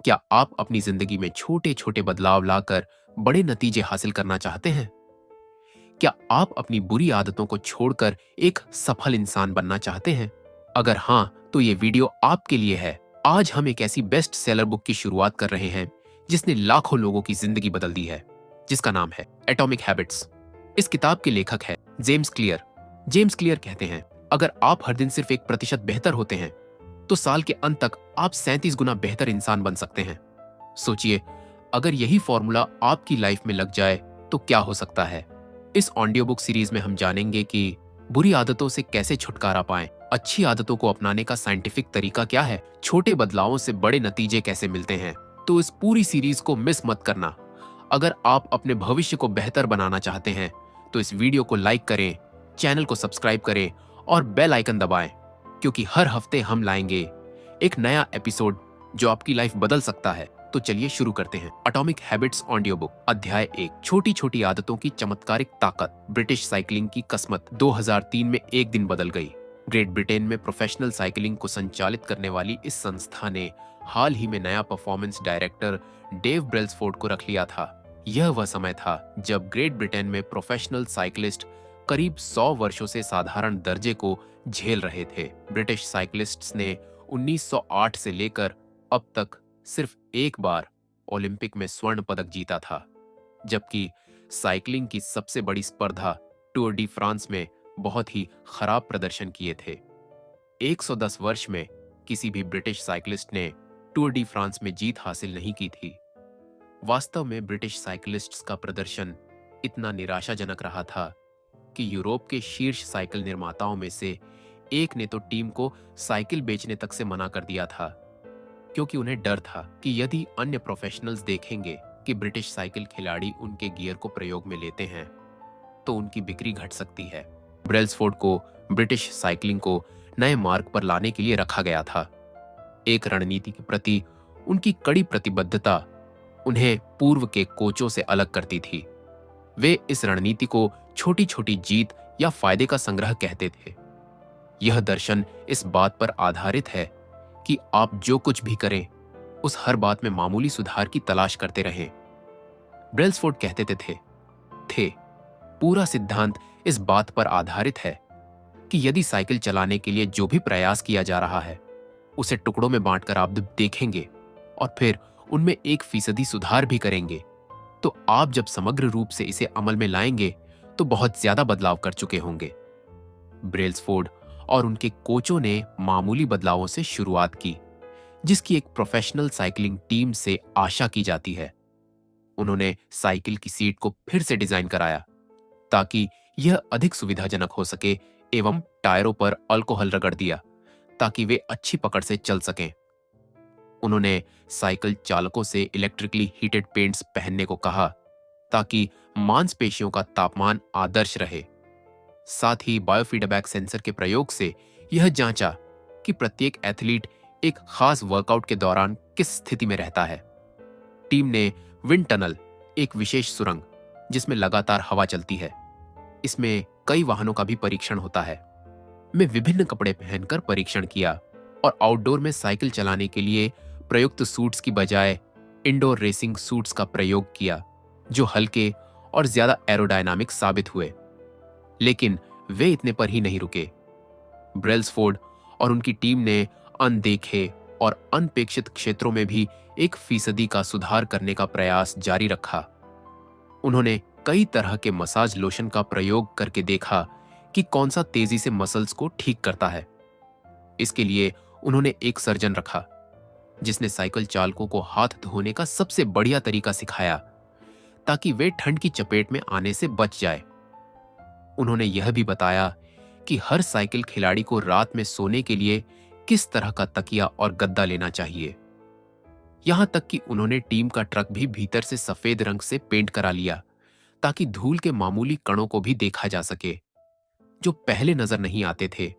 क्या आप अपनी जिंदगी में छोटे छोटे बदलाव लाकर बड़े नतीजे हासिल करना चाहते हैं? क्या आप अपनी बुरी आदतों को छोड़कर एक सफल इंसान बनना चाहते हैं? अगर हाँ, तो ये वीडियो आपके लिए है। आज हम एक ऐसी बेस्ट सेलर बुक की शुरुआत कर रहे हैं जिसने लाखों लोगों की जिंदगी बदल दी है, जिसका नाम है एटॉमिक हैबिट्स। इस किताब के लेखक है जेम्स क्लियर। जेम्स क्लियर कहते हैं, अगर आप हर दिन सिर्फ 1% बेहतर होते हैं तो साल के अंत तक आप 37 गुना बेहतर इंसान बन सकते हैं। सोचिए, अगर यही फॉर्मूला आपकी लाइफ में लग जाए तो क्या हो सकता है। इस ऑडियो बुक सीरीज में हम जानेंगे कि बुरी आदतों से कैसे छुटकारा पाएं, अच्छी आदतों को अपनाने का साइंटिफिक तरीका क्या है, छोटे बदलावों से बड़े नतीजे कैसे मिलते हैं। तो इस पूरी सीरीज को मिस मत करना। अगर आप अपने भविष्य को बेहतर बनाना चाहते हैं तो इस वीडियो को लाइक करें, चैनल को सब्सक्राइब करें और बेल आइकन दबाएं, क्योंकि हर हफ्ते हम लाएंगे एक नया एपिसोड जो आपकी लाइफ बदल सकता है। तो चलिए शुरू करते हैं। एटॉमिक हैबिट्स ऑडियो बुक, अध्याय 1, छोटी छोटी आदतों की चमत्कारिक ताकत। ब्रिटिश साइकिलिंग की किस्मत। 2003 में एक दिन बदल गई। ग्रेट ब्रिटेन में प्रोफेशनल साइकिलिंग को संचालित करने वाली इस संस्था ने हाल ही में नया परफॉर्मेंस डायरेक्टर डेव ब्रेल्सफोर्ड को रख लिया था। यह वह समय था जब ग्रेट ब्रिटेन में प्रोफेशनल साइकिलिस्ट करीब 100 वर्षों से साधारण दर्जे को झेल रहे थे। ब्रिटिश साइकिलिस्ट्स ने 1908 से लेकर अब तक सिर्फ एक बार ओलंपिक में स्वर्ण पदक जीता था, जबकि साइकिलिंग की सबसे बड़ी स्पर्धा टूर डी फ्रांस में बहुत ही खराब प्रदर्शन किए थे। 110 वर्ष में किसी भी ब्रिटिश साइकिलिस्ट ने टूर डी फ्रांस में जीत हासिल नहीं की थी। वास्तव में ब्रिटिश साइकिलिस्ट्स का प्रदर्शन इतना निराशाजनक रहा था कि यूरोप के शीर्ष साइकिल निर्माताओं में से एक ने तो टीम को साइकिल बेचने तक से मना कर दिया था, क्योंकि उन्हें डर था कि यदि अन्य प्रोफेशनल्स देखेंगे कि ब्रिटिश साइकिल खिलाड़ी उनके गियर को प्रयोग में लेते हैं तो उनकी बिक्री घट सकती है। ब्रेल्सफोर्ड को ब्रिटिश साइकिलिंग को नए मार्ग पर लाने के लिए रखा गया था। एक रणनीति के प्रति उनकी कड़ी प्रतिबद्धता उन्हें पूर्व के कोचों से अलग करती थी। वे इस रणनीति को छोटी छोटी जीत या फायदे का संग्रह कहते थे। यह दर्शन इस बात पर आधारित है कि आप जो कुछ भी करें उस हर बात में मामूली सुधार की तलाश करते रहें। ब्रेल्सफोर्ड कहते थे पूरा सिद्धांत इस बात पर आधारित है कि यदि साइकिल चलाने के लिए जो भी प्रयास किया जा रहा है उसे टुकड़ों में बांटकर आप देखेंगे और फिर उनमें 1% सुधार भी करेंगे, तो आप जब समग्र रूप से इसे अमल में लाएंगे तो बहुत ज्यादा बदलाव कर चुके होंगे। ब्रेल्सफोर्ड और उनके कोचों ने मामूली बदलावों से शुरुआत की, जिसकी एक प्रोफेशनल साइकिलिंग टीम से आशा की जाती है। उन्होंने साइकिल की सीट को फिर से डिजाइन कराया ताकि यह अधिक सुविधाजनक हो सके एवं टायरों पर अल्कोहल रगड़ दिया ताकि वे अच्छी पकड़ से चल सकें। उन्होंने साइकिल चालकों से इलेक्ट्रिकली हीटेड पेंट्स पहनने को कहा ताकि मांसपेशियों का तापमान आदर्श रहे। साथ ही बायोफीडबैक सेंसर के प्रयोग से यह जांचा कि प्रत्येक एथलीट एक खास वर्कआउट के दौरान किस स्थिति में रहता है। टीम ने विंड टनल, एक विशेष सुरंग जिसमें लगातार हवा चलती है, इसमें कई वाहनों का भी परीक्षण होता है, में विभिन्न कपड़े पहनकर परीक्षण किया और आउटडोर में साइकिल चलाने के लिए प्रयुक्त सूट्स की बजाय इंडोर रेसिंग सूट्स का प्रयोग किया, जो हल्के और ज्यादा एरोडायनामिक साबित हुए। लेकिन वे इतने पर ही नहीं रुके। ब्रेल्सफोर्ड और उनकी टीम ने अनदेखे और अनपेक्षित क्षेत्रों में भी 1% का सुधार करने का प्रयास जारी रखा। उन्होंने कई तरह के मसाज लोशन का प्रयोग करके देखा कि कौन सा तेजी से मसल्स को ठीक करता है। इसके लिए उन्होंने एक सर्जन रखा जिसने साइकिल चालकों को हाथ धोने का सबसे बढ़िया तरीका सिखाया ताकि वे ठंड की चपेट में आने से बच जाए। उन्होंने यह भी बताया कि हर साइकिल खिलाड़ी को रात में सोने के लिए किस तरह का तकिया और गद्दा लेना चाहिए। यहां तक कि उन्होंने टीम का ट्रक भी भीतर से सफेद रंग से पेंट करा लिया ताकि धूल के मामूली कणों को भी देखा जा सके, जो पहले नजर नहीं आते थे,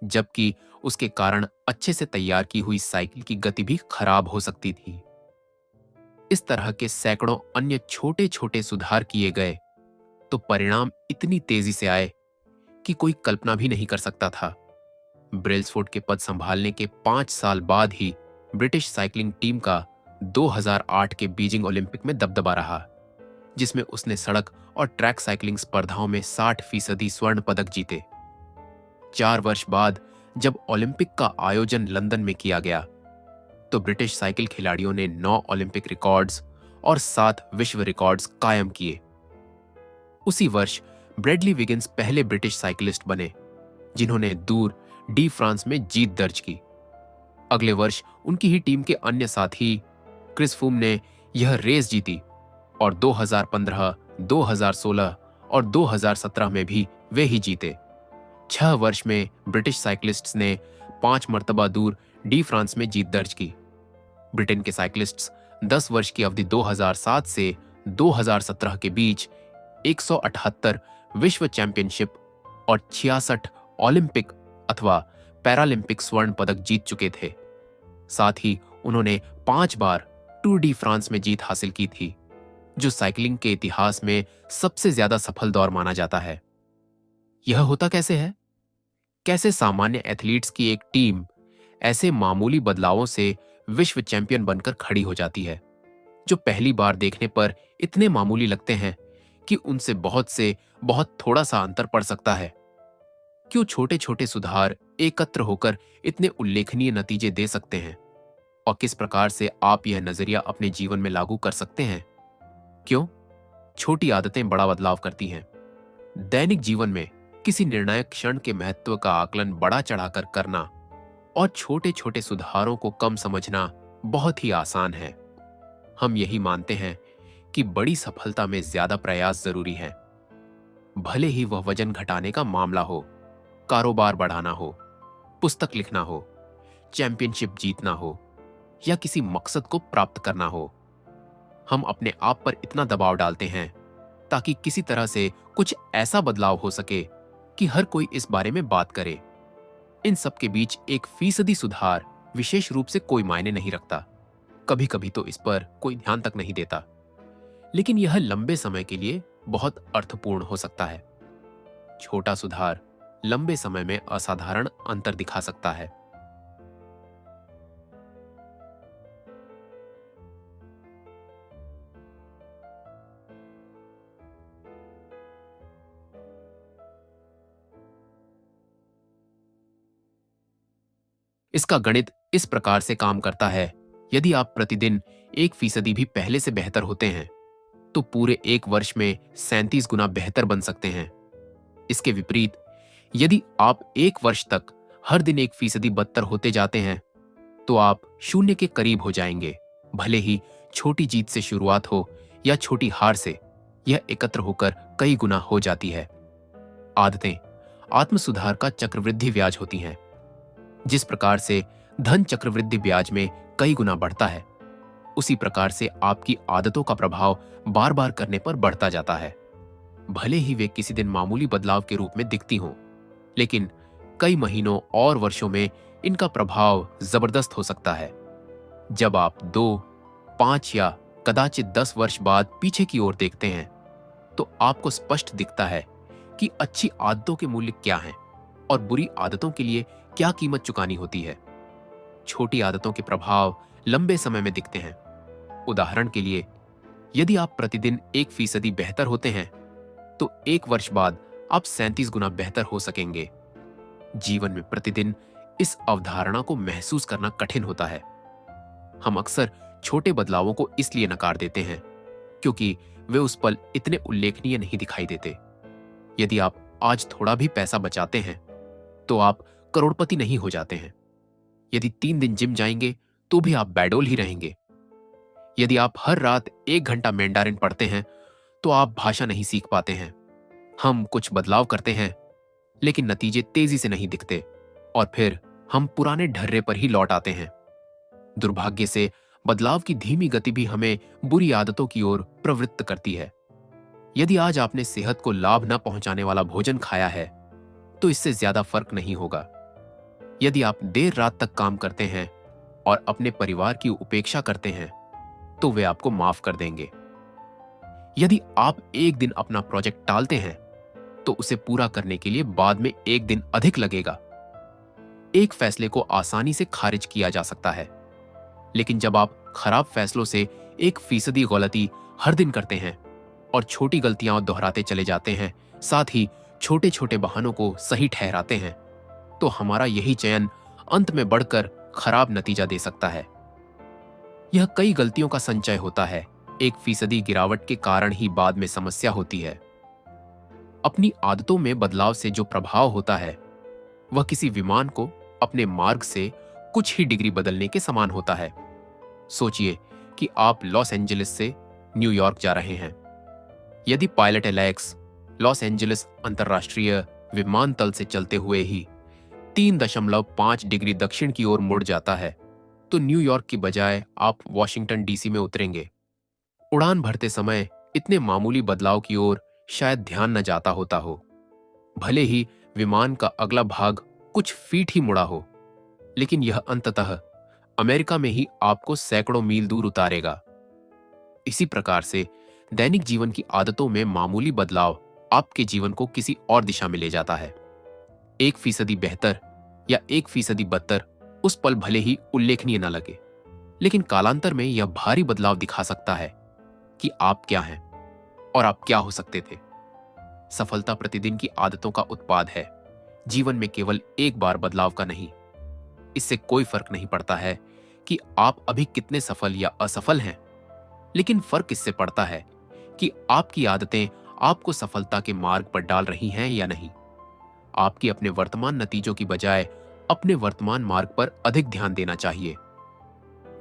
जबकि उसके कारण अच्छे से तैयार की हुई साइकिल की गति भी खराब हो सकती थी। इस तरह के सैकड़ों अन्य छोटे छोटे सुधार किए गए तो परिणाम इतनी तेजी से आए कि कोई कल्पना भी नहीं कर सकता था। ब्रेल्सफोर्ड के पद संभालने के 5 साल बाद ही ब्रिटिश साइकिलिंग टीम का 2008 के बीजिंग ओलंपिक में दबदबा रहा, जिसमें उसने सड़क और ट्रैक साइकिलिंग स्पर्धाओं में 60% स्वर्ण पदक जीते। 4 वर्ष बाद जब ओलंपिक का आयोजन लंदन में किया गया, तो ब्रिटिश साइकिल खिलाड़ियों ने 9 ओलंपिक रिकॉर्ड्स और 7 विश्व रिकॉर्ड्स कायम किए। उसी वर्ष ब्रैडली विगिन्स पहले ब्रिटिश साइकिलिस्ट बने जिन्होंने दूर डी फ्रांस में जीत दर्ज की। अगले वर्ष उनकी ही टीम के अन्य साथी क्रिस फ्रूम ने यह रेस जीती और 2015, 2016 और 2017 में भी वे ही जीते। 6 वर्ष में ब्रिटिश साइकिलिस्ट्स ने 5 मर्तबा दूर डी फ्रांस में जीत दर्ज की। ब्रिटेन के साइकिलिस्ट्स 10 वर्ष की अवधि 2007 से 2017 के बीच 178 विश्व चैंपियनशिप और 66 ओलंपिक अथवा पैरालंपिक स्वर्ण पदक जीत चुके थे। साथ ही उन्होंने 5 बार टूर डी फ्रांस में जीत हासिल की थी, जो साइकिलिंग के इतिहास में सबसे ज्यादा सफल दौर माना जाता है। यह होता कैसे है? कैसे सामान्य एथलीट्स की एक टीम ऐसे मामूली बदलावों से विश्व चैंपियन बनकर खड़ी हो जाती है, जो पहली बार देखने पर इतने मामूली लगते हैं कि उनसे बहुत थोड़ा सा अंतर पड़ सकता है। क्यों छोटे छोटे सुधार एकत्र होकर इतने उल्लेखनीय नतीजे दे सकते हैं? और किस प्रकार से आप यह नजरिया अपने जीवन में लागू कर सकते हैं? क्यों छोटी आदतें बड़ा बदलाव करती हैं? दैनिक जीवन में किसी निर्णायक क्षण के महत्व का आकलन बढ़ा चढ़ाकर करना और छोटे छोटे सुधारों को कम समझना बहुत ही आसान है। हम यही मानते हैं कि बड़ी सफलता में ज्यादा प्रयास जरूरी है, भले ही वह वजन घटाने का मामला हो, कारोबार बढ़ाना हो, पुस्तक लिखना हो, चैंपियनशिप जीतना हो या किसी मकसद को प्राप्त करना हो। हम अपने आप पर इतना दबाव डालते हैं ताकि किसी तरह से कुछ ऐसा बदलाव हो सके कि हर कोई इस बारे में बात करे। इन सब के बीच 1% सुधार विशेष रूप से कोई मायने नहीं रखता। कभी कभी तो इस पर कोई ध्यान तक नहीं देता, लेकिन यह लंबे समय के लिए बहुत अर्थपूर्ण हो सकता है। छोटा सुधार लंबे समय में असाधारण अंतर दिखा सकता है। इसका गणित इस प्रकार से काम करता है। यदि आप प्रतिदिन 1% भी पहले से बेहतर होते हैं, तो पूरे 1 वर्ष में 37 गुना बेहतर बन सकते हैं। इसके विपरीत, यदि आप 1 वर्ष तक हर दिन 1% बदतर होते जाते हैं, तो आप 0 के करीब हो जाएंगे। भले ही छोटी जीत से शुरुआत हो या छोटी हार से, यह एकत्र होकर कई गुना हो जाती है। आदतें आत्म सुधार का चक्रवृद्धि ब्याज होती हैं। जिस प्रकार से धन चक्रवृद्धि ब्याज में कई गुना बढ़ता है, उसी प्रकार से आपकी आदतों का प्रभाव बार बार करने पर बढ़ता जाता है। भले ही वे किसी दिन मामूली बदलाव के रूप में दिखती हों, लेकिन कई महीनों और वर्षों में इनका प्रभाव जबरदस्त हो सकता है। जब आप 2, 5 या कदाचित 10 वर्ष बाद पीछे की ओर देखते हैं, तो आपको स्पष्ट दिखता है कि अच्छी आदतों के मूल्य क्या हैं और बुरी आदतों के लिए क्या कीमत चुकानी होती है। छोटी आदतों के प्रभाव लंबे समय में दिखते हैं। उदाहरण के लिए, यदि आप प्रतिदिन 1% बेहतर होते हैं, तो 1 वर्ष बाद आप 37 गुना बेहतर हो सकेंगे। जीवन में प्रतिदिन इस अवधारणा को महसूस करना कठिन होता है। हम अक्सर छोटे बदलावों को इसलिए नकार देते हैं क्योंकि वे उस पल इतने उल्लेखनीय नहीं दिखाई देते। यदि आप आज थोड़ा भी पैसा बचाते हैं, तो आप करोड़पति नहीं हो जाते हैं। यदि 3 दिन जिम जाएंगे, तो भी आप बैडोल ही रहेंगे। यदि आप हर रात 1 घंटा मैंडारिन पढ़ते हैं, तो आप भाषा नहीं सीख पाते हैं। हम कुछ बदलाव करते हैं, लेकिन नतीजे तेजी से नहीं दिखते और फिर हम पुराने ढर्रे पर ही लौट आते हैं। दुर्भाग्य से बदलाव की धीमी गति भी हमें बुरी आदतों की ओर प्रवृत्त करती है। यदि आज आपने सेहत को लाभ न पहुंचाने वाला भोजन खाया है, तो इससे ज्यादा फर्क नहीं होगा। यदि आप देर रात तक काम करते हैं और अपने परिवार की उपेक्षा करते हैं, तो वे आपको माफ कर देंगे। यदि आप एक दिन अपना प्रोजेक्ट टालते हैं, तो उसे पूरा करने के लिए बाद में 1 दिन अधिक लगेगा। एक फैसले को आसानी से खारिज किया जा सकता है, लेकिन जब आप खराब फैसलों से 1% गलती हर दिन करते हैं और छोटी गलतियां दोहराते चले जाते हैं, साथ ही छोटे छोटे बहानों को सही ठहराते हैं, तो हमारा यही चयन अंत में बढ़कर खराब नतीजा दे सकता है। यह कई गलतियों का संचय होता है। 1% गिरावट के कारण ही बाद में समस्या होती है। अपनी आदतों में बदलाव से जो प्रभाव होता है वह किसी विमान को अपने मार्ग से कुछ ही डिग्री बदलने के समान होता है। सोचिए कि आप लॉस एंजलिस से न्यूयॉर्क जा रहे हैं। यदि पायलट एलेक्स लॉस एंजलिस अंतर्राष्ट्रीय विमानतल से चलते हुए ही 3.5 डिग्री दक्षिण की ओर मुड़ जाता है, तो न्यूयॉर्क की बजाय आप वॉशिंगटन डीसी में उतरेंगे। उड़ान भरते समय इतने मामूली बदलाव की ओर शायद ध्यान न जाता होता हो। भले ही विमान का अगला भाग कुछ फीट ही मुड़ा हो, लेकिन यह अंततः अमेरिका में ही आपको सैकड़ों मील दूर उतारेगा। इसी प्रकार से दैनिक जीवन की आदतों में मामूली बदलाव आपके जीवन को किसी और दिशा में ले जाता है। 1% बेहतर या 1% बदतर उस पल भले ही उल्लेखनीय न लगे, लेकिन कालांतर में यह भारी बदलाव दिखा सकता है कि आप क्या हैं और आप क्या हो सकते थे। सफलता प्रतिदिन की आदतों का उत्पाद है, जीवन में केवल एक बार बदलाव का नहीं। इससे कोई फर्क नहीं पड़ता है कि आप अभी कितने सफल या असफल हैं, लेकिन फर्क इससे पड़ता है कि आपकी आदतें आपको सफलता के मार्ग पर डाल रही हैं या नहीं। आपकी अपने वर्तमान नतीजों की बजाय अपने वर्तमान मार्ग पर अधिक ध्यान देना चाहिए।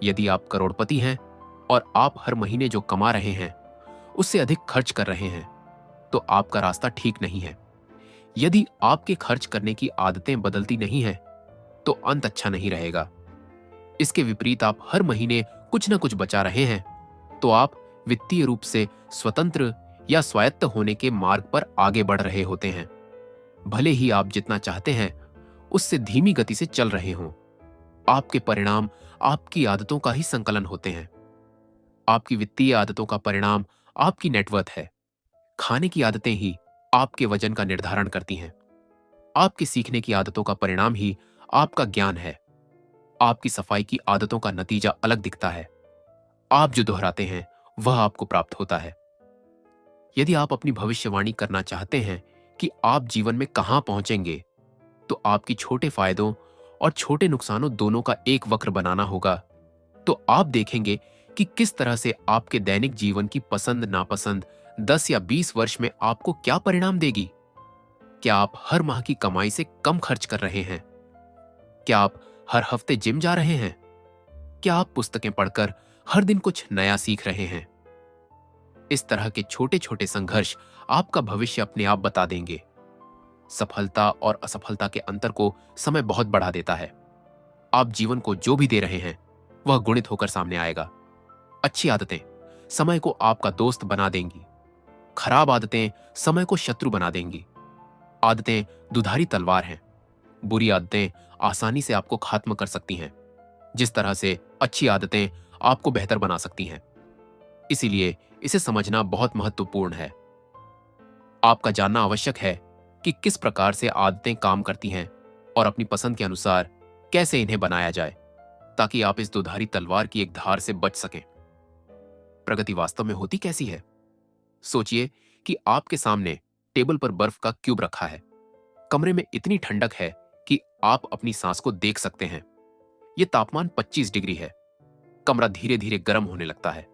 यदि आप करोड़पति हैं और आप हर महीने जो कमा रहे हैं उससे अधिक खर्च कर रहे हैं, तो आपका रास्ता ठीक नहीं है। यदि आपके खर्च करने की आदतें बदलती नहीं हैं, तो अंत अच्छा नहीं रहेगा। इसके विपरीत आप हर महीने कुछ न कुछ बचा रहे हैं, तो आप वित्तीय रूप से स्वतंत्र या स्वायत्त होने के मार्ग पर आगे बढ़ रहे होते हैं। भले ही आप जितना चाहते हैं उससे धीमी गति से चल रहे हों, आपके परिणाम आपकी आदतों का ही संकलन होते हैं। आपकी वित्तीय आदतों का परिणाम आपकी नेटवर्थ है। खाने की आदतें ही आपके वजन का निर्धारण करती हैं। आपकी सीखने की आदतों का परिणाम ही आपका ज्ञान है। आपकी सफाई की आदतों का नतीजा अलग दिखता है। आप जो दोहराते हैं वह आपको प्राप्त होता है। यदि आप अपनी भविष्यवाणी करना चाहते हैं कि आप जीवन में कहां पहुंचेंगे, तो आपकी छोटे फायदों और छोटे नुकसानों दोनों का एक वक्र बनाना होगा। तो आप देखेंगे कि किस तरह से आपके दैनिक जीवन की पसंद नापसंद 10 या 20 वर्ष में आपको क्या परिणाम देगी। क्या आप हर माह की कमाई से कम खर्च कर रहे हैं? क्या आप हर हफ्ते जिम जा रहे हैं? क्या आप पुस्तकें पढ़कर हर दिन कुछ नया सीख रहे हैं? इस तरह के छोटे छोटे संघर्ष आपका भविष्य अपने आप बता देंगे। सफलता और असफलता के अंतर को समय बहुत बढ़ा देता है। आप जीवन को जो भी दे रहे हैं वह गुणित होकर सामने आएगा। अच्छी आदतें समय को आपका दोस्त बना देंगी, खराब आदतें समय को शत्रु बना देंगी। आदतें दुधारी तलवार हैं। बुरी आदतें आसानी से आपको खत्म कर सकती हैं, जिस तरह से अच्छी आदतें आपको बेहतर बना सकती हैं। इसीलिए इसे समझना बहुत महत्वपूर्ण है। आपका जानना आवश्यक है कि किस प्रकार से आदतें काम करती हैं और अपनी पसंद के अनुसार कैसे इन्हें बनाया जाए, ताकि आप इस दुधारी तलवार की एक धार से बच सकें। प्रगति वास्तव में होती कैसी है? सोचिए कि आपके सामने टेबल पर बर्फ का क्यूब रखा है। कमरे में इतनी ठंडक है कि आप अपनी सांस को देख सकते हैं। यह तापमान 25 डिग्री है। कमरा धीरे धीरे गर्म होने लगता है।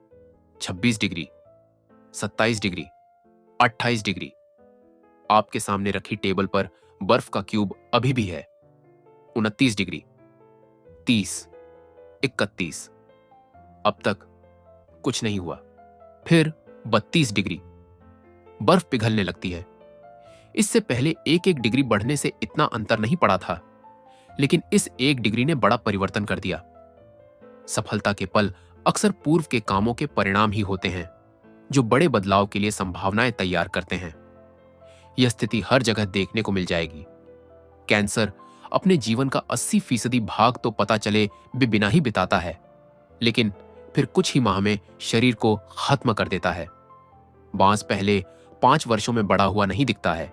26 डिग्री, 27 डिग्री, 28 डिग्री। आपके सामने रखी टेबल पर बर्फ का क्यूब अभी भी है। 29 डिग्री, 30, 31। अब तक कुछ नहीं हुआ। फिर 32 डिग्री। बर्फ पिघलने लगती है। इससे पहले एक एक डिग्री बढ़ने से इतना अंतर नहीं पड़ा था, लेकिन इस 1 डिग्री ने बड़ा परिवर्तन कर दिया। सफलता के पल अक्सर पूर्व के कामों के परिणाम ही होते हैं, जो बड़े बदलाव के लिए संभावनाएं तैयार करते हैं। यह स्थिति हर जगह देखने को मिल जाएगी। कैंसर अपने जीवन का 80% भाग तो पता चले बिना ही बिताता है, लेकिन फिर कुछ ही माह में शरीर को खत्म कर देता है। बांस पहले 5 वर्षों में बड़ा हुआ नहीं दिखता है,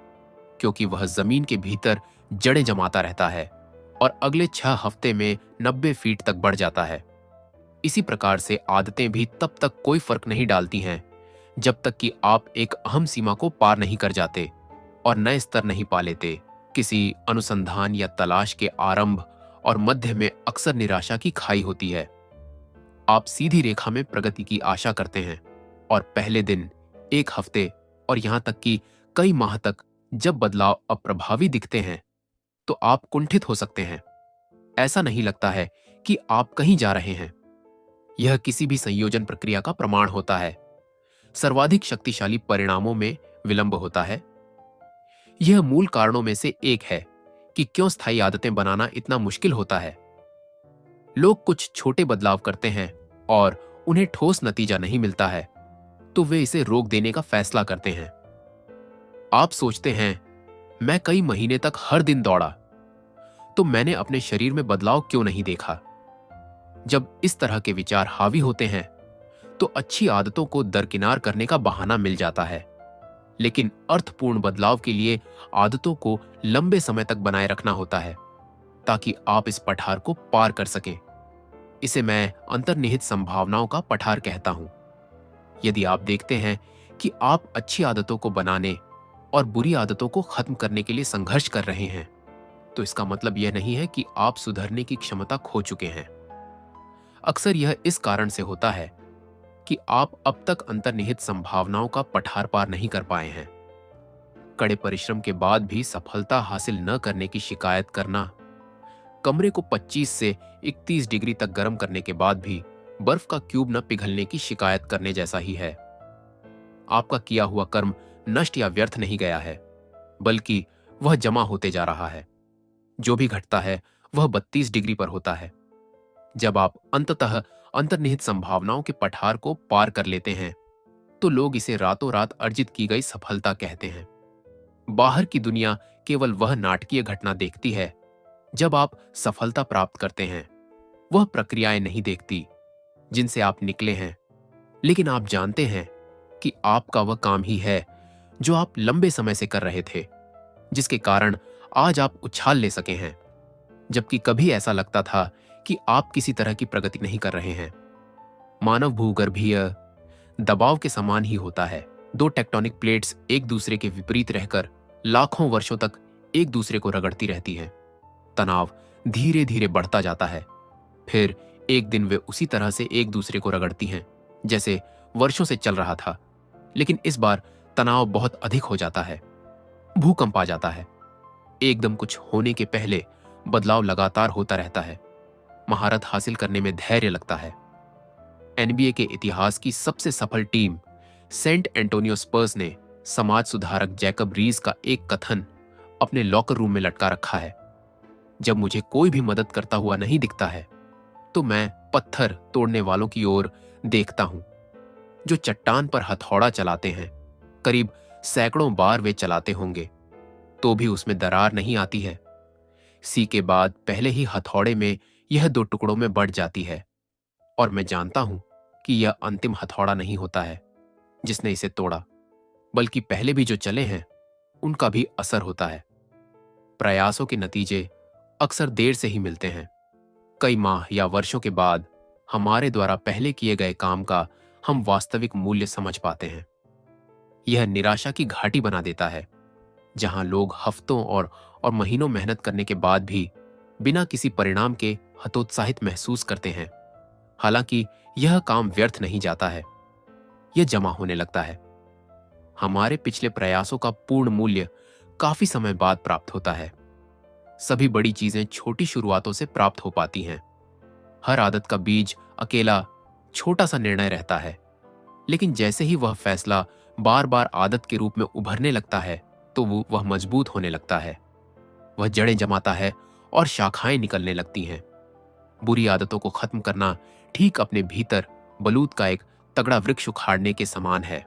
क्योंकि वह जमीन के भीतर जड़ें जमाता रहता है और अगले 6 हफ्ते में 90 फीट तक बढ़ जाता है। इसी प्रकार से आदतें भी तब तक कोई फर्क नहीं डालती हैं जब तक कि आप एक अहम सीमा को पार नहीं कर जाते और नए स्तर नहीं पा लेते। किसी अनुसंधान या तलाश के आरंभ और मध्य में अक्सर निराशा की खाई होती है। आप सीधी रेखा में प्रगति की आशा करते हैं और पहले दिन, एक हफ्ते और यहां तक कि कई माह तक जब बदलाव अप्रभावी दिखते हैं तो आप कुंठित हो सकते हैं। ऐसा नहीं लगता है कि आप कहीं जा रहे हैं। यह किसी भी संयोजन प्रक्रिया का प्रमाण होता है। सर्वाधिक शक्तिशाली परिणामों में विलंब होता है। यह मूल कारणों में से एक है कि क्यों स्थायी आदतें बनाना इतना मुश्किल होता है। लोग कुछ छोटे बदलाव करते हैं और उन्हें ठोस नतीजा नहीं मिलता है तो वे इसे रोक देने का फैसला करते हैं। आप सोचते हैं, मैं कई महीने तक हर दिन दौड़ा, तो मैंने अपने शरीर में बदलाव क्यों नहीं देखा। जब इस तरह के विचार हावी होते हैं तो अच्छी आदतों को दरकिनार करने का बहाना मिल जाता है। लेकिन अर्थपूर्ण बदलाव के लिए आदतों को लंबे समय तक बनाए रखना होता है ताकि आप इस पठार को पार कर सकें। इसे मैं अंतर्निहित संभावनाओं का पठार कहता हूं। यदि आप देखते हैं कि आप अच्छी आदतों को बनाने और बुरी आदतों को खत्म करने के लिए संघर्ष कर रहे हैं तो इसका मतलब यह नहीं है कि आप सुधरने की क्षमता खो चुके हैं। अक्सर यह इस कारण से होता है कि आप अब तक अंतर्निहित संभावनाओं का पठार पार नहीं कर पाए हैं। कड़े परिश्रम के बाद भी सफलता हासिल न करने की शिकायत करना, कमरे को 25 से 31 डिग्री तक गर्म करने के बाद भी बर्फ का क्यूब न पिघलने की शिकायत करने जैसा ही है। आपका किया हुआ कर्म नष्ट या व्यर्थ नहीं गया है, बल्कि वह जमा होते जा रहा है। जो भी घटता है वह 32 डिग्री पर होता है। जब आप अंततः अंतर्निहित संभावनाओं के पठार को पार कर लेते हैं तो लोग इसे रातों रात अर्जित की गई सफलता कहते हैं। बाहर की दुनिया केवल वह नाटकीय घटना देखती है जब आप सफलता प्राप्त करते हैं। वह प्रक्रियाएं नहीं देखती जिनसे आप निकले हैं। लेकिन आप जानते हैं कि आपका वह काम ही है जो आप लंबे समय से कर रहे थे, जिसके कारण आज आप उछाल ले सके हैं, जबकि कभी ऐसा लगता था कि आप किसी तरह की प्रगति नहीं कर रहे हैं। मानव भूगर्भीय दबाव के समान ही होता है। दो टेक्टोनिक प्लेट्स एक दूसरे के विपरीत रहकर लाखों वर्षों तक एक दूसरे को रगड़ती रहती हैं। तनाव धीरे धीरे बढ़ता जाता है, फिर एक दिन वे उसी तरह से एक दूसरे को रगड़ती हैं जैसे वर्षों से चल रहा था। लेकिन इस बार तनाव बहुत अधिक हो जाता है। भूकंप आ जाता है। एकदम कुछ होने के पहले बदलाव लगातार होता रहता है। महारत हासिल करने में धैर्य लगता है। एनबीए के इतिहास की सबसे सफल टीम सेंट एंटोनियो स्पर्स ने समाज सुधारक जैकब रीज का एक कथन अपने लॉकर रूम में लटका रखा है। जब मुझे कोई भी मदद करता हुआ नहीं दिखता है तो मैं पत्थर तोड़ने वालों की ओर देखता हूं जो चट्टान पर हथौड़ा चलाते हैं। करीब सैकड़ों बार वे चलाते होंगे तो भी उसमें दरार नहीं आती है। सी के बाद पहले ही हथौड़े में यह दो टुकड़ों में बढ़ जाती है और मैं जानता हूं कि यह अंतिम हथौड़ा नहीं होता है जिसने इसे तोड़ा, बल्कि पहले भी जो चले हैं उनका भी असर होता है। प्रयासों के नतीजे अक्सर देर से ही मिलते हैं। कई माह या वर्षों के बाद हमारे द्वारा पहले किए गए काम का हम वास्तविक मूल्य समझ पाते हैं। यह निराशा की घाटी बना देता है जहां लोग हफ्तों और महीनों मेहनत करने के बाद भी बिना किसी परिणाम के हतोत्साहित महसूस करते हैं। हालांकि यह काम व्यर्थ नहीं जाता है, यह जमा होने लगता है। हमारे पिछले प्रयासों का पूर्ण मूल्य काफी समय बाद प्राप्त होता है। सभी बड़ी चीजें छोटी शुरुआतों से प्राप्त हो पाती हैं। हर आदत का बीज अकेला छोटा सा निर्णय रहता है, लेकिन जैसे ही वह फैसला बार बार आदत के रूप में उभरने लगता है तो वह मजबूत होने लगता है। वह जड़ें जमाता है और शाखाएं निकलने लगती हैं। बुरी आदतों को खत्म करना ठीक अपने भीतर बलूत का एक तगड़ा वृक्ष उखाड़ने के समान है।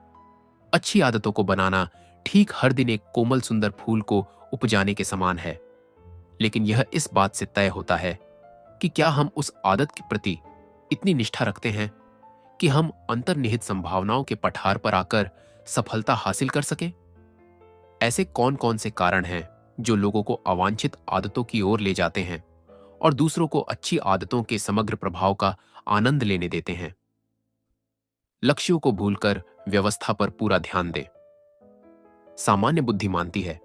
अच्छी आदतों को बनाना ठीक हर दिन एक कोमल सुंदर फूल को उपजाने के समान है। लेकिन यह इस बात से तय होता है कि क्या हम उस आदत के प्रति इतनी निष्ठा रखते हैं कि हम अंतर्निहित संभावनाओं के पठार पर आकर सफलता हासिल कर सकें। ऐसे कौन कौन से कारण हैं जो लोगों को अवांछित आदतों की ओर ले जाते हैं और दूसरों को अच्छी आदतों के समग्र प्रभाव का आनंद लेने देते हैं। लक्ष्यों को भूलकर व्यवस्था पर पूरा ध्यान दें। सामान्य बुद्धि मानती है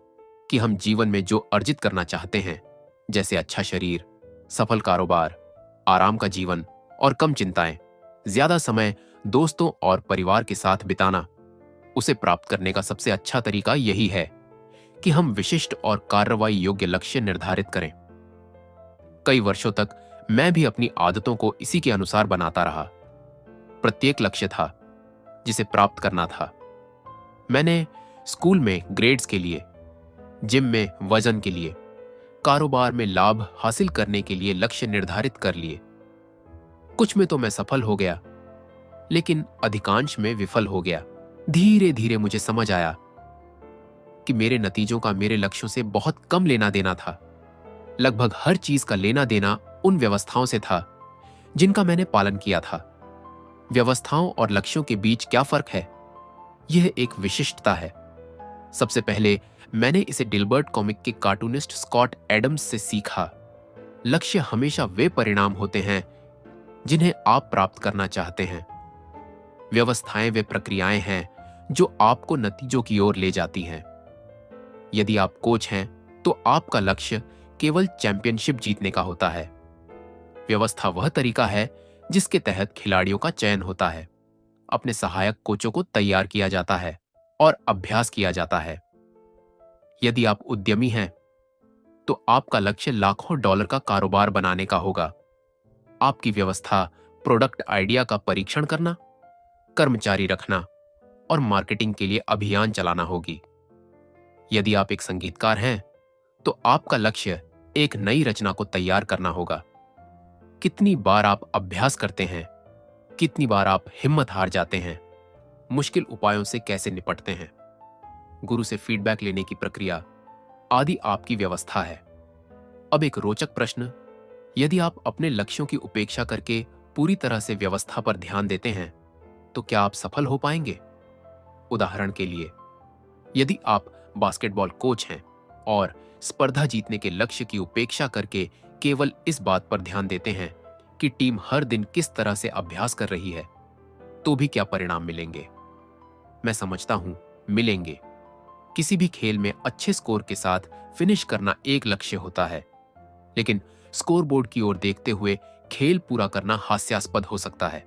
कि हम जीवन में जो अर्जित करना चाहते हैं, जैसे अच्छा शरीर, सफल कारोबार, आराम का जीवन और कम चिंताएं, ज्यादा समय दोस्तों और परिवार के साथ बिताना, उसे प्राप्त करने का सबसे अच्छा तरीका यही है कि हम विशिष्ट और कार्रवाई योग्य लक्ष्य निर्धारित करें। कई वर्षों तक मैं भी अपनी आदतों को इसी के अनुसार बनाता रहा। प्रत्येक लक्ष्य था जिसे प्राप्त करना था। मैंने स्कूल में ग्रेड्स के लिए, जिम में वजन के लिए, कारोबार में लाभ हासिल करने के लिए लक्ष्य निर्धारित कर लिए। कुछ में तो मैं सफल हो गया, लेकिन अधिकांश में विफल हो गया। धीरे धीरे मुझे समझ आया कि मेरे नतीजों का मेरे लक्ष्यों से बहुत कम लेना देना था। लगभग हर चीज का लेना देना उन व्यवस्थाओं से था जिनका मैंने पालन किया था। व्यवस्थाओं और लक्ष्यों के बीच क्या फर्क है? यह एक विशिष्टता है। सबसे पहले मैंने इसे डिल्बर्ट कॉमिक के कार्टूनिस्ट स्कॉट एडम्स से सीखा। लक्ष्य हमेशा वे परिणाम होते हैं जिन्हें आप प्राप्त करना चाहते हैं। व्यवस्थाएं वे प्रक्रियाएं हैं जो आपको नतीजों की ओर ले जाती हैं। यदि आप कोच हैं, तो आपका लक्ष्य केवल चैंपियनशिप जीतने का होता है। व्यवस्था वह तरीका है जिसके तहत खिलाड़ियों का चयन होता है, अपने सहायक कोचों को तैयार किया जाता है और अभ्यास किया जाता है। यदि आप उद्यमी हैं, तो आपका लक्ष्य लाखों डॉलर का कारोबार बनाने का होगा। आपकी व्यवस्था प्रोडक्ट आइडिया का परीक्षण करना, कर्मचारी रखना और मार्केटिंग के लिए अभियान चलाना होगी। यदि आप एक संगीतकार हैं, तो आपका लक्ष्य एक नई रचना को तैयार करना होगा। कितनी बार आप अभ्यास करते हैं, कितनी बार आप हिम्मत हार जाते हैं, मुश्किल उपायों से कैसे निपटते हैं, गुरु से फीडबैक लेने की प्रक्रिया आदि आपकी व्यवस्था है। अब एक रोचक प्रश्न, यदि आप अपने लक्ष्यों की उपेक्षा करके पूरी तरह से व्यवस्था पर ध्यान देते हैं, तो क्या आप सफल हो पाएंगे? उदाहरण के लिए, यदि आप बास्केटबॉल कोच हैं और स्पर्धा जीतने के लक्ष्य की उपेक्षा करके केवल इस बात पर ध्यान देते हैं कि टीम हर दिन किस तरह से अभ्यास कर रही है, तो भी क्या परिणाम मिलेंगे? मैं समझता हूं, मिलेंगे। किसी भी खेल में अच्छे स्कोर के साथ फिनिश करना एक लक्ष्य होता है, लेकिन स्कोरबोर्ड की ओर देखते हुए खेल पूरा करना हास्यास्पद हो सकता है।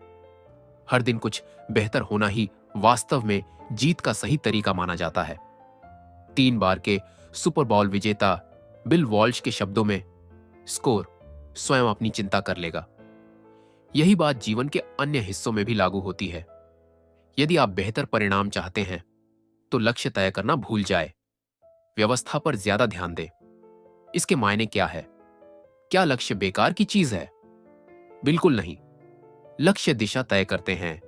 हर दिन कुछ बेहतर होना ही वास्तव में जीत का सही तरीका माना जाता है। 3 बार के सुपर बॉल विजेता बिल वॉल्श के शब्दों में, स्कोर स्वयं अपनी चिंता कर लेगा। यही बात जीवन के अन्य हिस्सों में भी लागू होती है। यदि आप बेहतर परिणाम चाहते हैं, तो लक्ष्य तय करना भूल जाए, व्यवस्था पर ज्यादा ध्यान दें। इसके मायने क्या है? क्या लक्ष्य बेकार की चीज है? बिल्कुल नहीं। लक्ष्य दिशा तय करते हैं,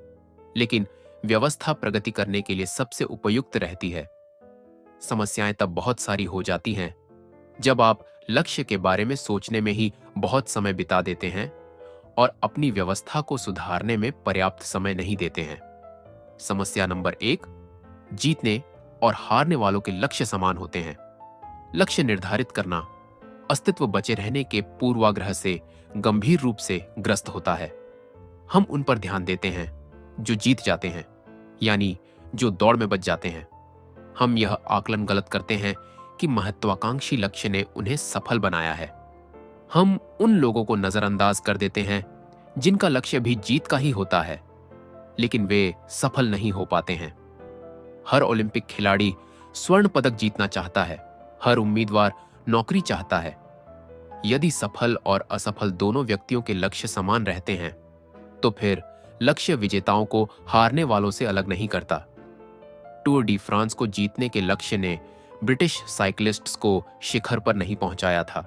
लेकिन व्यवस्था प्रगति करने के लिए सबसे उपयुक्त रहती है। समस्याएं तब बहुत सारी हो जाती हैं जब आप लक्ष्य के बारे में सोचने में ही बहुत समय बिता देते हैं और अपनी व्यवस्था को सुधारने में पर्याप्त समय नहीं देते हैं। समस्या नंबर 1, जीतने और हारने वालों के लक्ष्य समान होते हैं। लक्ष्य निर्धारित करना अस्तित्व बचे रहने के पूर्वाग्रह से गंभीर रूप से ग्रस्त होता है। हम उन पर ध्यान देते हैं जो जीत जाते हैं, यानी जो दौड़ में बच जाते हैं। हम यह आकलन गलत करते हैं कि महत्वाकांक्षी लक्ष्य ने उन्हें सफल बनाया है। हम उन लोगों को नजरअंदाज कर देते हैं जिनका लक्ष्य भी जीत का ही होता है, लेकिन वे सफल नहीं हो पाते हैं। हर ओलंपिक खिलाड़ी स्वर्ण पदक जीतना चाहता है, हर उम्मीदवार नौकरी चाहता है। यदि सफल और असफल दोनों व्यक्तियों के लक्ष्य समान रहते हैं, तो फिर लक्ष्य विजेताओं को हारने वालों से अलग नहीं करता। टूर डी फ्रांस को जीतने के लक्ष्य ने ब्रिटिश साइक्लिस्ट्स को शिखर पर नहीं पहुंचाया था।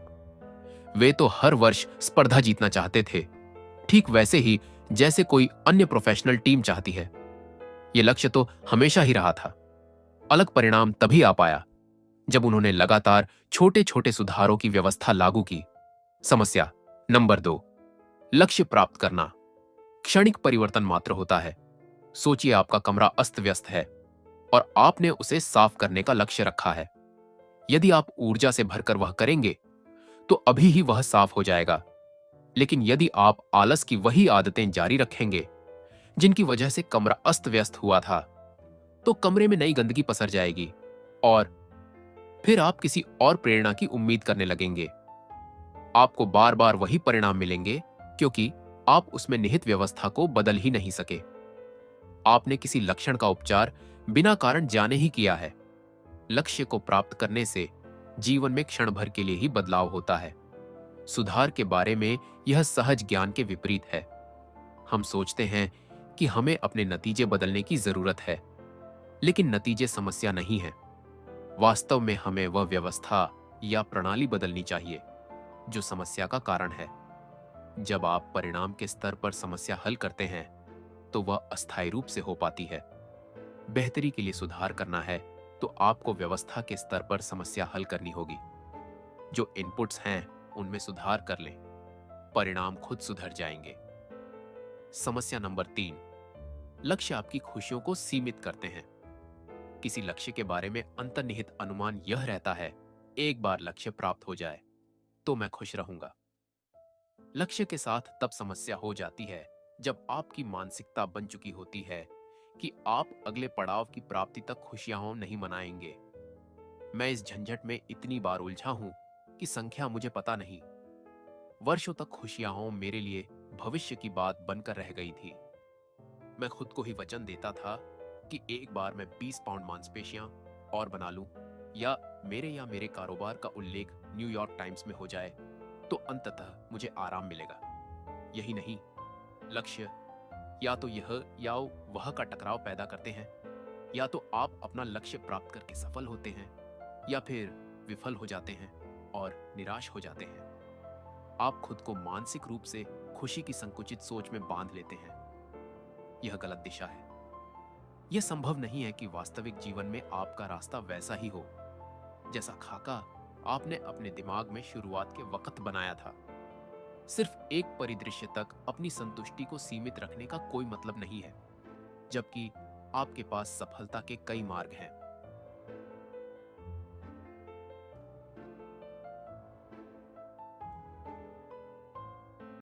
वे तो हर वर्ष स्पर्धा जीतना चाहते थे, ठीक वैसे ही जैसे कोई अन्य प्रोफेशनल टीम चाहती है। यह लक्ष्य तो हमेशा ही रहा था। अलग परिणाम तभी आ पाया जब उन्होंने लगातार छोटे छोटे सुधारों की व्यवस्था लागू की। समस्या नंबर 2, लक्ष्य प्राप्त करना क्षणिक परिवर्तन मात्र होता है। सोचिए, आपका कमरा अस्त व्यस्त है और आपने उसे साफ करने का लक्ष्य रखा है। यदि आप ऊर्जा से भरकर वह करेंगे, तो अभी ही वह साफ हो जाएगा। लेकिन यदि आप आलस की वही आदतें जारी रखेंगे जिनकी वजह से कमरा अस्त व्यस्त हुआ था, तो कमरे में नई गंदगी पसर जाएगी और फिर आप किसी और प्रेरणा की उम्मीद करने लगेंगे। आपको बार बार वही परिणाम मिलेंगे क्योंकि आप उसमें निहित व्यवस्था को बदल ही नहीं सके। आपने किसी लक्षण का उपचार बिना कारण जाने ही किया है। लक्ष्य को प्राप्त करने से जीवन में क्षण भर के लिए ही बदलाव होता है। सुधार के बारे में यह सहज ज्ञान के विपरीत है। हम सोचते हैं कि हमें अपने नतीजे बदलने की जरूरत है, लेकिन नतीजे समस्या नहीं है। वास्तव में हमें वह व्यवस्था या प्रणाली बदलनी चाहिए जो समस्या का कारण है। जब आप परिणाम के स्तर पर समस्या हल करते हैं, तो वह अस्थायी रूप से हो पाती है। बेहतरी के लिए सुधार करना है, तो आपको व्यवस्था के स्तर पर समस्या हल करनी होगी। जो इनपुट्स हैं, उनमें सुधार कर लें, परिणाम खुद सुधर जाएंगे। समस्या नंबर 3, लक्ष्य आपकी खुशियों को सीमित करते हैं। किसी लक्ष्य के बारे में अंतर्निहित अनुमान यह रहता है, एक बार लक्ष्य प्राप्त हो जाए तो मैं खुश रहूंगा। लक्ष्य के साथ तब समस्या हो जाती है जब आपकी मानसिकता बन चुकी होती है कि आप अगले पड़ाव की प्राप्ति तक खुशियां नहीं मनाएंगे। मैं इस झंझट में इतनी बार उलझा हूं कि संख्या मुझे पता नहीं। वर्षों तक खुशियां मेरे लिए भविष्य की बात बनकर रह गई थी। मैं खुद को ही वचन देता था कि एक बार मैं 20 पाउंड मांसपेशियां और बना लूं, या मेरे कारोबार का उल्लेख न्यूयॉर्क टाइम्स में हो जाए, तो अंततः मुझे आराम मिलेगा। यही नहीं, लक्ष्य या तो यह या वह का टकराव पैदा करते हैं। या तो आप अपना लक्ष्य प्राप्त करके सफल होते हैं, या फिर विफल हो जाते हैं और निराश हो जाते हैं। आप खुद को मानसिक रूप से खुशी की संकुचित सोच में बांध लेते हैं। यह गलत दिशा है। यह संभव नहीं है कि वास्तविक जीवन में आपका रास्ता वैसा ही हो जैसा खाका आपने अपने दिमाग में शुरुआत के वक्त बनाया था। सिर्फ एक परिदृश्य तक अपनी संतुष्टि को सीमित रखने का कोई मतलब नहीं है, जबकि आपके पास सफलता के कई मार्ग हैं।